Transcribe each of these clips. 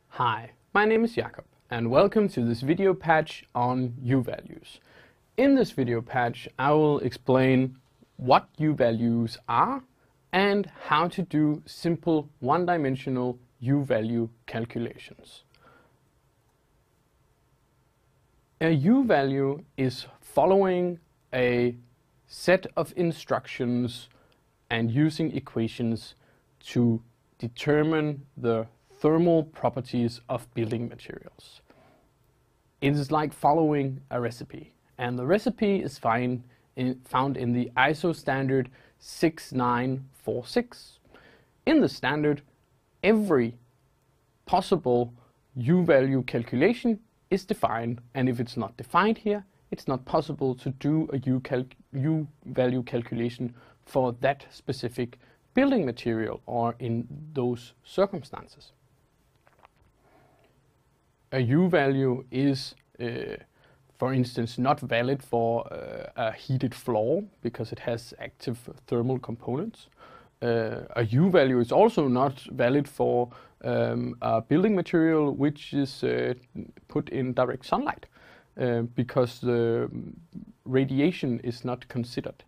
Hi, my name is Jakob and welcome to this video patch on U-values. In this video patch I will explain what U-values are and how to do simple one-dimensional U-value calculations. A U-value is following a set of instructions and using equations to determine the thermal properties of building materials. It is like following a recipe, and the recipe is found in the ISO standard 6946. In the standard, every possible U-value calculation is defined, and if it's not defined here, it's not possible to do a U-value calculation for that specific building material or in those circumstances. A U-value is, for instance, not valid for a heated floor because it has active thermal components. A U-value is also not valid for a building material which is put in direct sunlight because the radiation is not considered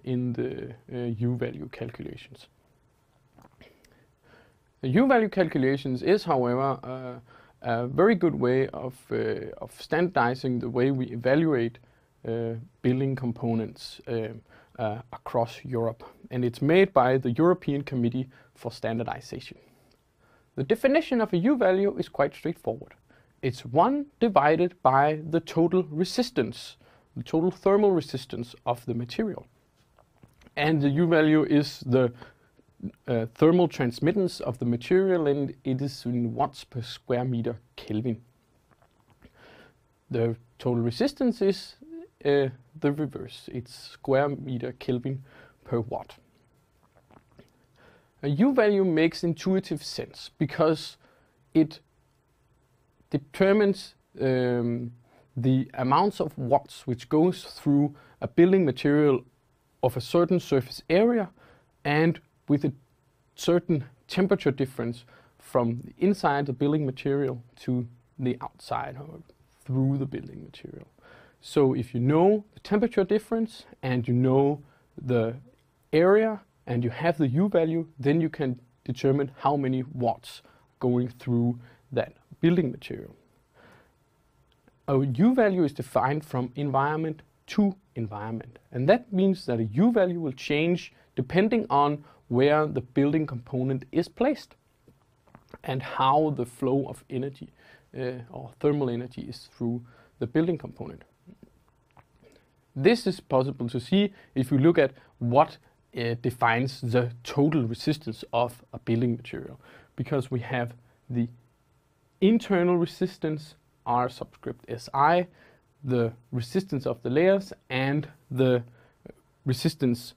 in the U-value calculations. The U-value calculations is, however, a very good way of standardizing the way we evaluate building components across Europe, and it's made by the European Committee for Standardization. The definition of a U-value is quite straightforward. It's 1 divided by the total resistance, the total thermal resistance of the material. And the U-value is the thermal transmittance of the material, and it is in watts per square meter Kelvin. The total resistance is the reverse. It's square meter Kelvin per watt. A U-value makes intuitive sense because it determines the amounts of watts which goes through a building material of a certain surface area and with a certain temperature difference from the inside the building material to the outside or through the building material. So if you know the temperature difference and you know the area and you have the U-value, then you can determine how many watts going through that building material. A U-value is defined from environment to environment, and that means that a U-value will change depending on where the building component is placed and how the flow of energy or thermal energy is through the building component. This is possible to see if you look at what defines the total resistance of a building material, because we have the internal resistance R subscript SI, the resistance of the layers, and the resistance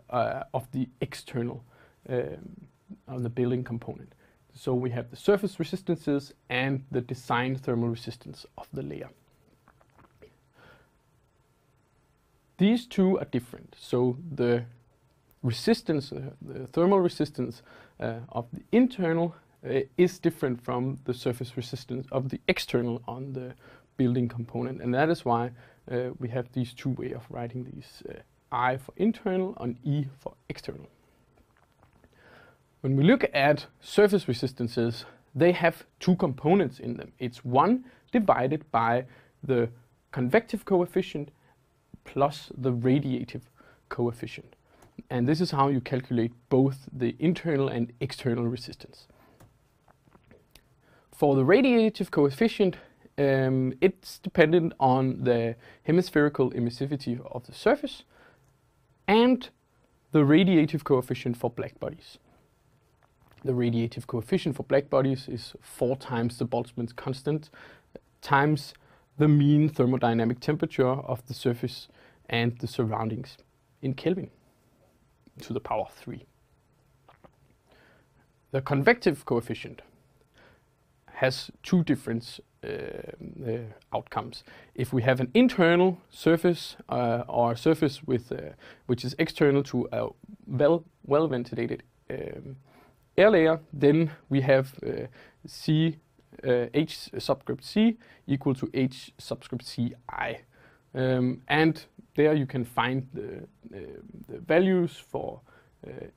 of the external on the building component. So we have the surface resistances and the design thermal resistance of the layer. These two are different. So the resistance, the thermal resistance of the internal is different from the surface resistance of the external on the building component, and that is why we have these two ways of writing these. I for internal and E for external. When we look at surface resistances, they have two components in them. It's 1 divided by the convective coefficient plus the radiative coefficient. And this is how you calculate both the internal and external resistance. For the radiative coefficient, it's dependent on the hemispherical emissivity of the surface and the radiative coefficient for black bodies. The radiative coefficient for black bodies is 4 times the Boltzmann's constant times the mean thermodynamic temperature of the surface and the surroundings in Kelvin to the power of 3. The convective coefficient has two different outcomes. If we have an internal surface or a surface with which is external to a well ventilated air layer, then we have H subscript C equal to H subscript Ci. And there you can find the values for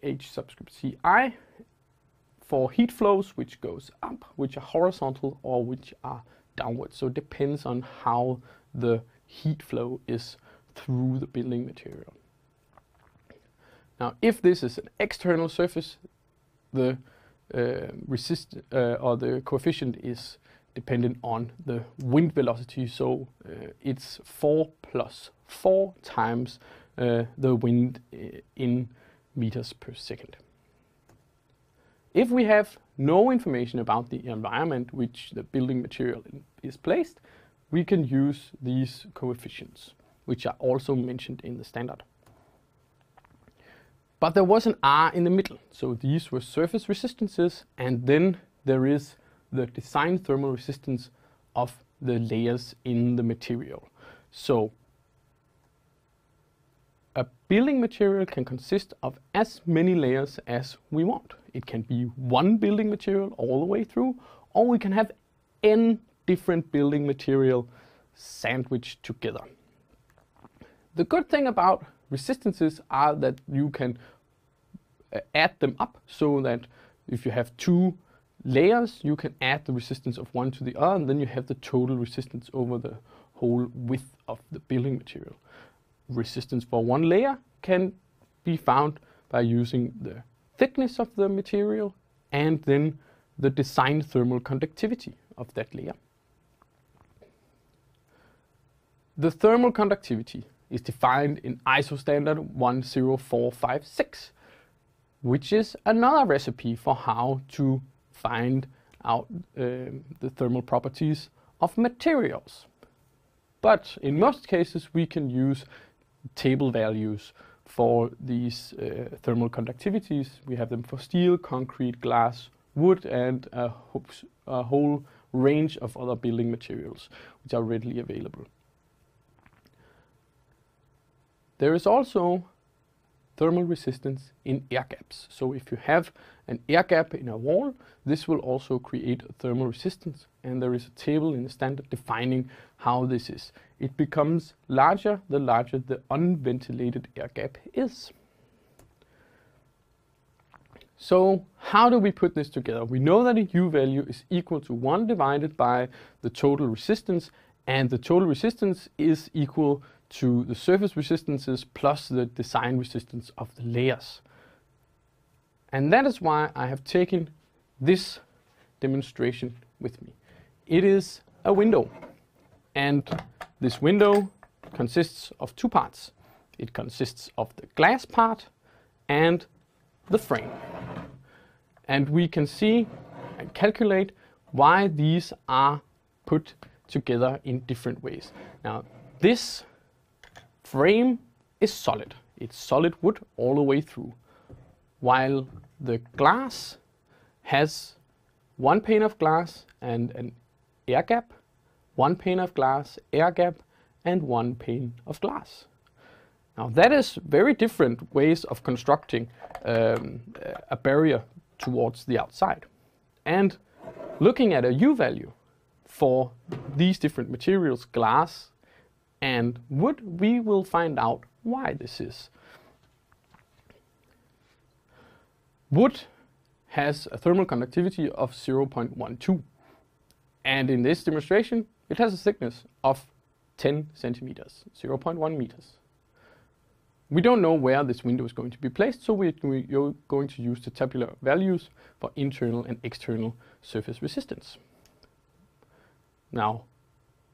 H subscript Ci for heat flows which goes up, which are horizontal, or which are downward. So it depends on how the heat flow is through the building material. Now, if this is an external surface, the the coefficient is dependent on the wind velocity. So it's 4 plus 4 times the wind in meters per second. If we have no information about the environment which the building material is placed, we can use these coefficients, which are also mentioned in the standard. But there was an R in the middle, so these were surface resistances, and then there is the design thermal resistance of the layers in the material. So a building material can consist of as many layers as we want. It can be one building material all the way through, or we can have n different building material sandwiched together. The good thing about resistances are that you can add them up, so that if you have two layers, you can add the resistance of one to the other, and then you have the total resistance over the whole width of the building material. Resistance for one layer can be found by using the thickness of the material and then the design thermal conductivity of that layer. The thermal conductivity is defined in ISO standard 10456, which is another recipe for how to find out the thermal properties of materials. But in most cases we can use table values for these thermal conductivities. We have them for steel, concrete, glass, wood, and a whole range of other building materials which are readily available. There is also thermal resistance in air gaps. So if you have an air gap in a wall, this will also create a thermal resistance, and there is a table in the standard defining how this is. It becomes larger the larger the unventilated air gap is. So how do we put this together? We know that a U value is equal to 1 divided by the total resistance, and the total resistance is equal to the surface resistances plus the design resistance of the layers. And that is why I have taken this demonstration with me. It is a window, and this window consists of two parts. It consists of the glass part and the frame. And we can see and calculate why these are put together in different ways. Now, this frame is solid. It's solid wood all the way through, while the glass has one pane of glass and an air gap, one pane of glass, air gap, and one pane of glass. Now that is very different ways of constructing a barrier towards the outside. And looking at a U value for these different materials, glass and wood, we will find out why this is. Wood has a thermal conductivity of 0.12, and in this demonstration it has a thickness of 10 centimeters, 0.1 meters. We don't know where this window is going to be placed, so we're going to use the tabular values for internal and external surface resistance. Now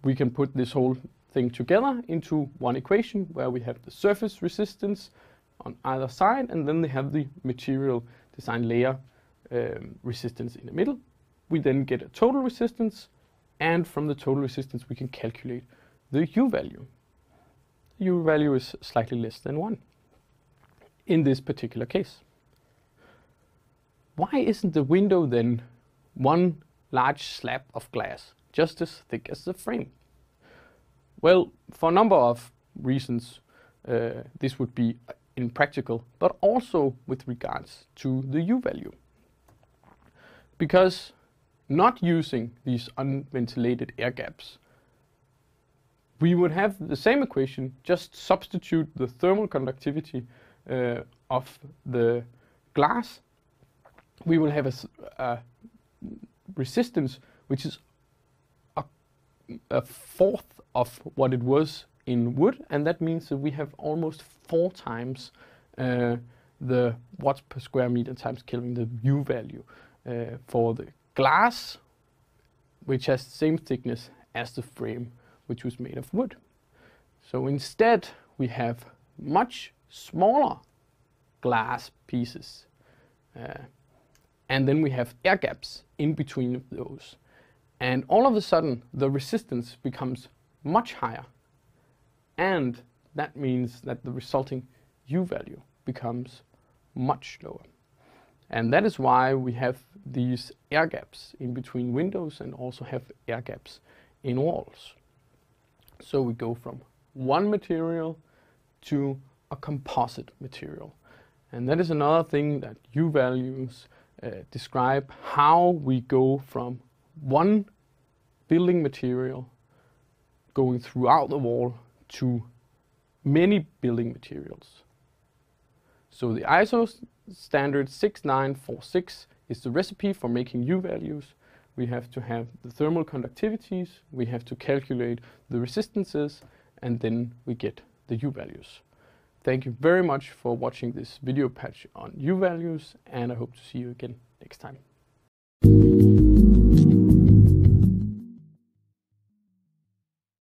we can put this whole thing together into one equation where we have the surface resistance on either side, and then they have the material design layer resistance in the middle. We then get a total resistance, and from the total resistance we can calculate the U value. The U value is slightly less than 1 in this particular case. Why isn't the window then one large slab of glass, just as thick as the frame? Well, for a number of reasons, this would be in practical, but also with regards to the U value. Because not using these unventilated air gaps, we would have the same equation, just substitute the thermal conductivity of the glass. We will have a resistance which is a fourth of what it was in wood, and that means that we have almost 4 times the watts per square meter times Kelvin, the U value, for the glass, which has the same thickness as the frame, which was made of wood. So instead, we have much smaller glass pieces, and then we have air gaps in between those. And all of a sudden, the resistance becomes much higher, and that means that the resulting U value becomes much lower. And that is why we have these air gaps in between windows and also have air gaps in walls. So we go from one material to a composite material. And that is another thing that U values describe, how we go from one building material going throughout the wall to many building materials. So the ISO standard 6946 is the recipe for making U values. We have to have the thermal conductivities, we have to calculate the resistances, and then we get the U values. Thank you very much for watching this video patch on U values, and I hope to see you again next time.